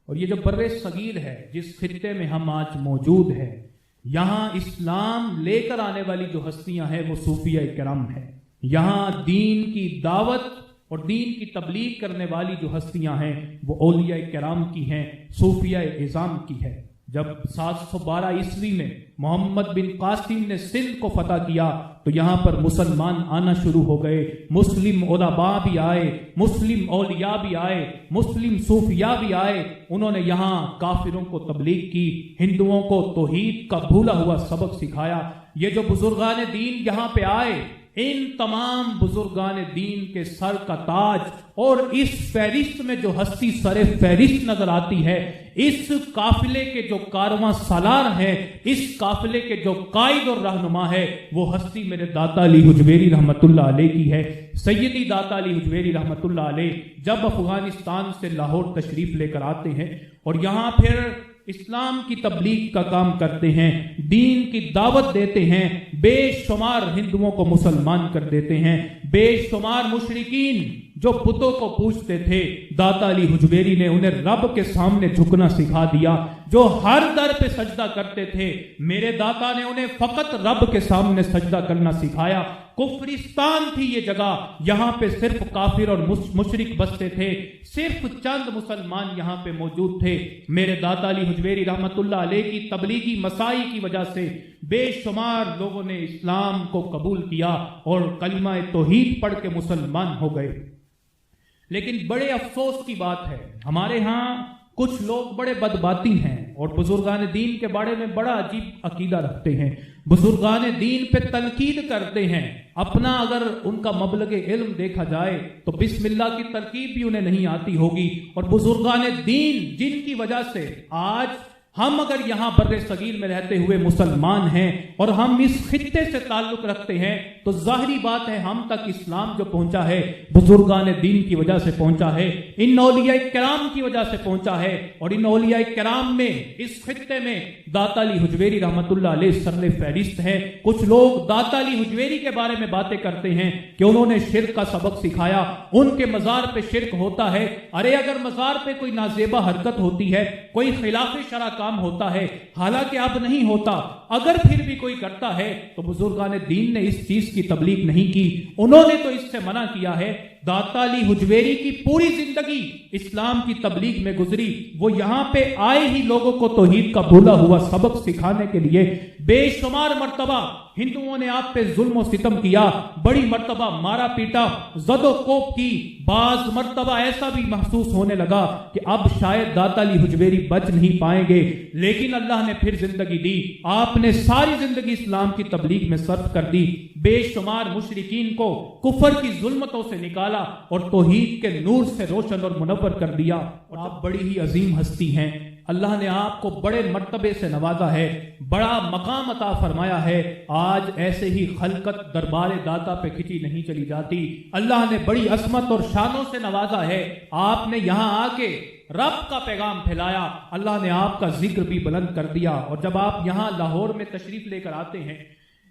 اور یہ جو بر صغیر ہے، جس خطے میں ہم آج موجود ہیں، یہاں اسلام لے کر آنے والی جو ہستیاں ہیں وہ صوفیہ کرام ہیں۔ یہاں دین کی دعوت اور دین کی تبلیغ کرنے والی جو ہستیاں ہیں وہ اولیاء کرام کی ہیں، صوفیہ اعظام کی ہے۔ جب 712 عیسوی میں محمد بن قاسم نے سندھ کو فتح کیا تو یہاں پر مسلمان آنا شروع ہو گئے، مسلم علماء بھی آئے، مسلم اولیاء بھی آئے، مسلم صوفیاء بھی آئے۔ انہوں نے یہاں کافروں کو تبلیغ کی، ہندوؤں کو توحید کا بھولا ہوا سبق سکھایا۔ یہ جو بزرگان دین یہاں پہ آئے، ان تمام بزرگان دین کے سر کا تاج اور اس فہرست میں جو ہستی سر فہرست نظر آتی ہے، اس قافلے کے جو کارواں سالار ہے، اس قافلے کے جو قائد اور رہنما ہے، وہ ہستی میرے داتا علی حجویری رحمت اللہ علیہ کی ہے۔ سیدی داتا علی حجویری رحمت اللہ علیہ جب افغانستان سے لاہور تشریف لے کر آتے ہیں اور یہاں پھر اسلام کی تبلیغ کا کام کرتے ہیں، دین کی دعوت دیتے ہیں، بے شمار ہندوؤں کو مسلمان کر دیتے ہیں، بے شمار مشرکین جو بتوں کو پوجتے تھے، داتا علی حجویری نے انہیں رب کے سامنے جھکنا سکھا دیا۔ جو ہر در پہ سجدہ کرتے تھے، میرے داتا نے انہیں فقط رب کے سامنے سجدہ کرنا سکھایا۔ کفرستان تھی یہ جگہ، یہاں پہ صرف کافر اور مشرک بستے تھے، صرف چند مسلمان یہاں پہ موجود تھے۔ میرے داتا علی حجویری رحمت اللہ علیہ کی تبلیغی مساعی کی وجہ سے بے شمار لوگوں نے اسلام کو قبول کیا اور کلمہ توحید پڑھ کے مسلمان ہو گئے۔ لیکن بڑے افسوس کی بات ہے، ہمارے ہاں کچھ لوگ بڑے بدباتی ہیں اور بزرگان دین کے بارے میں بڑا عجیب عقیدہ رکھتے ہیں، بزرگان دین پہ تنقید کرتے ہیں۔ اپنا اگر ان کا مبلغ علم دیکھا جائے تو بسم اللہ کی ترکیب بھی انہیں نہیں آتی ہوگی، اور بزرگان دین جن کی وجہ سے آج ہم اگر یہاں بر صغیر میں رہتے ہوئے مسلمان ہیں اور ہم اس خطے سے تعلق رکھتے ہیں تو ظاہری بات ہے ہم تک اسلام جو پہنچا ہے بزرگان دین کی وجہ سے پہنچا ہے، ان اولیاء کرام کی وجہ سے پہنچا ہے۔ اور ان اولیاء کرام میں اس خطے میں داتا علی حجویری رحمت اللہ علیہ سر فہرست ہے۔ کچھ لوگ داتا علی حجویری کے بارے میں باتیں کرتے ہیں کہ انہوں نے شرک کا سبق سکھایا، ان کے مزار پہ شرک ہوتا ہے۔ ارے اگر مزار پہ کوئی نازیبا حرکت ہوتی ہے، کوئی خلاف شرع کام ہوتا ہے، حالانکہ اب نہیں ہوتا، اگر پھر بھی کوئی کرتا ہے تو بزرگان دین نے اس چیز کی تبلیغ نہیں کی، انہوں نے تو اس سے منع کیا ہے۔ داتا علی حجویری کی پوری زندگی اسلام کی تبلیغ میں گزری، وہ یہاں پہ آئے ہی لوگوں کو توحید کا بھولا ہوا سبق سکھانے کے لیے۔ بے شمار مرتبہ ہندوؤں نے آپ پہ ظلم و ستم کیا، بڑی مرتبہ مارا پیٹا، زد و کوب کی، بعض مرتبہ ایسا بھی محسوس ہونے لگا کہ اب شاید داتا علی حجویری بچ نہیں پائیں گے، لیکن اللہ نے پھر زندگی دی۔ آپ نے ساری زندگی اسلام کی تبلیغ میں صرف کر دی، بے شمار مشرکین کو کفر کی ظلمتوں سے نکالا اور توحید کے نور سے روشن اور منور کر دیا۔ اور آپ بڑی ہی عظیم ہستی ہیں، اللہ نے آپ کو بڑے مرتبے سے نوازا ہے، بڑا مقام عطا فرمایا ہے۔ آج ایسے ہی خلقت دربار داتا پہ کھینچی نہیں چلی جاتی، اللہ نے بڑی عظمت اور شانوں سے نوازا ہے۔ آپ نے یہاں آ کے رب کا پیغام پھیلایا، اللہ نے آپ کا ذکر بھی بلند کر دیا۔ اور جب آپ یہاں لاہور میں تشریف لے کر آتے ہیں،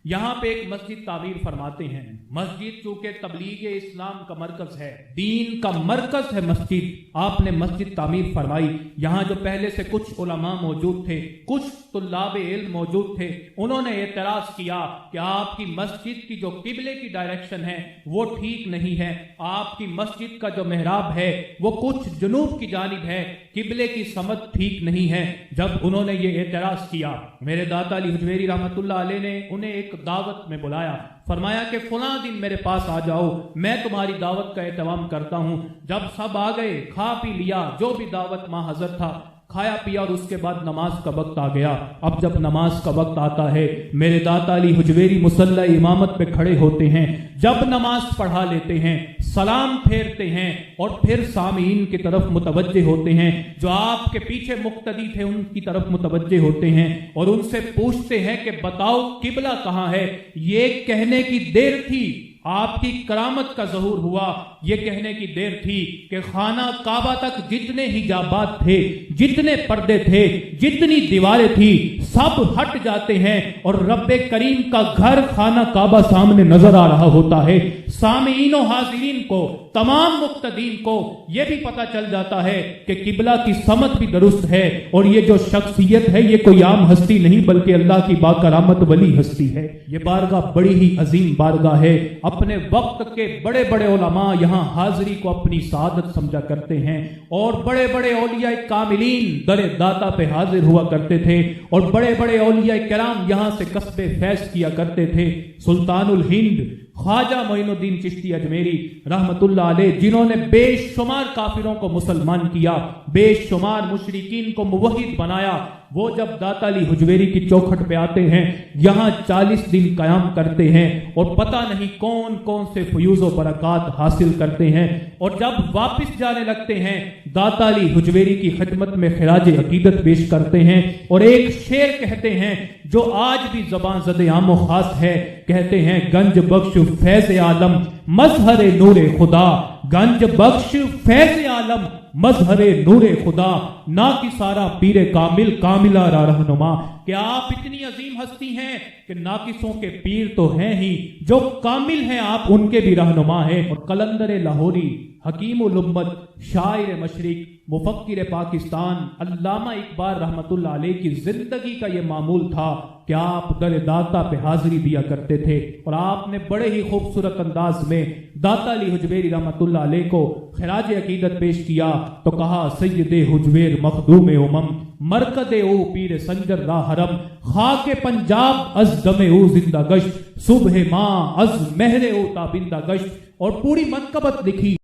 یہاں پہ ایک مسجد تعمیر فرماتے ہیں۔ مسجد چونکہ تبلیغ اسلام کا مرکز ہے، دین کا مرکز ہے مسجد، آپ نے مسجد تعمیر فرمائی۔ یہاں جو پہلے سے کچھ علماء موجود تھے، کچھ طلاب علم موجود تھے، انہوں نے اعتراض کیا کہ آپ کی مسجد کی جو قبلے کی ڈائریکشن ہے وہ ٹھیک نہیں ہے، آپ کی مسجد کا جو محراب ہے وہ کچھ جنوب کی جانب ہے، قبلے کی سمت ٹھیک نہیں ہے۔ جب انہوں نے یہ اعتراض کیا، میرے داتا علی حجویری رحمت اللہ علیہ نے انہیں ایک دعوت میں بلایا، فرمایا کہ فلاں دن میرے پاس آ جاؤ، میں تمہاری دعوت کا اہتمام کرتا ہوں۔ جب سب آ گئے، کھا پی لیا، جو بھی دعوت ماں حضرت تھا کھایا پیا، اور اس کے بعد نماز کا وقت آ گیا۔ اب جب نماز کا وقت آتا ہے، میرے داتا علی حجویری مصلی امامت پہ کھڑے ہوتے ہیں، جب نماز پڑھا لیتے ہیں، سلام پھیرتے ہیں اور پھر سامعین کی طرف متوجہ ہوتے ہیں، جو آپ کے پیچھے مقتدی تھے ان کی طرف متوجہ ہوتے ہیں اور ان سے پوچھتے ہیں کہ بتاؤ قبلہ کہاں ہے۔ یہ کہنے کی دیر تھی، آپ کی کرامت کا ظہور ہوا، یہ کہنے کی دیر تھی کہ خانہ کعبہ تک جتنے حجابات تھے، جتنے پردے تھے، جتنی دیواریں تھی، سب ہٹ جاتے ہیں اور رب کریم کا گھر خانہ کعبہ سامنے نظر آ رہا ہوتا ہے۔ سامعین و حاضرین کو، تمام مقتدین کو یہ بھی پتہ چل جاتا ہے کہ قبلہ کی سمت بھی درست ہے، اور یہ جو شخصیت ہے یہ کوئی عام ہستی نہیں بلکہ اللہ کی باکرامت ولی ہستی ہے۔ یہ بارگاہ بڑی ہی عظیم بارگاہ ہے۔ اپنے وقت کے بڑے بڑے علماء یہاں حاضری کو اپنی سعادت سمجھا کرتے ہیں، اور بڑے بڑے اولیاء کاملین در داتا پہ حاضر ہوا کرتے تھے، اور بڑے بڑے اولیاء کرام یہاں سے کسب فیض کیا کرتے تھے۔ سلطان الہند خواجہ معین الدین چشتی اجمیری رحمت اللہ علیہ، جنہوں نے بے شمار کافروں کو مسلمان کیا، بے شمار مشرکین کو موحد بنایا، وہ جب داتا علی حجویری کی چوکھٹ پہ آتے ہیں، یہاں 40 دن قیام کرتے ہیں، اور پتہ نہیں کون کون سے فیوز و برکات حاصل کرتے ہیں، اور جب واپس جانے لگتے ہیں داتا علی حجویری کی خدمت میں خراج عقیدت پیش کرتے ہیں، اور ایک شعر کہتے ہیں جو آج بھی زبان زد عام و خاص ہے۔ کہتے ہیں گنج بخش فیض عالم مظہر نور خدا، گنج بخش فیض عالم مظہر نور خدا، نا کی سارا پیر کامل کاملہ را رہنما۔ کہ آپ اتنی عظیم ہستی ہیں کہ ناقصوں کے پیر تو ہیں ہی، جو کامل ہیں آپ ان کے بھی رہنما ہیں۔ اور قلندر لاہوری، حکیم الامت، شاعر مشرق، مفکر پاکستان، علامہ اقبال رحمت اللہ علیہ کی زندگی کا یہ معمول تھا کہ آپ در داتا پہ حاضری دیا کرتے تھے، اور آپ نے بڑے ہی خوبصورت انداز میں داتا علی حجویری رحمت اللہ علیہ کو خراج عقیدت پیش کیا تو کہا سید حجویر مخدوم امم، مرکد او پیر سنجر را حرم، خاک پنجاب از دم او زندہ گشت، صبح ماں از مہر او تابندہ گشت، اور پوری منقبت لکھی۔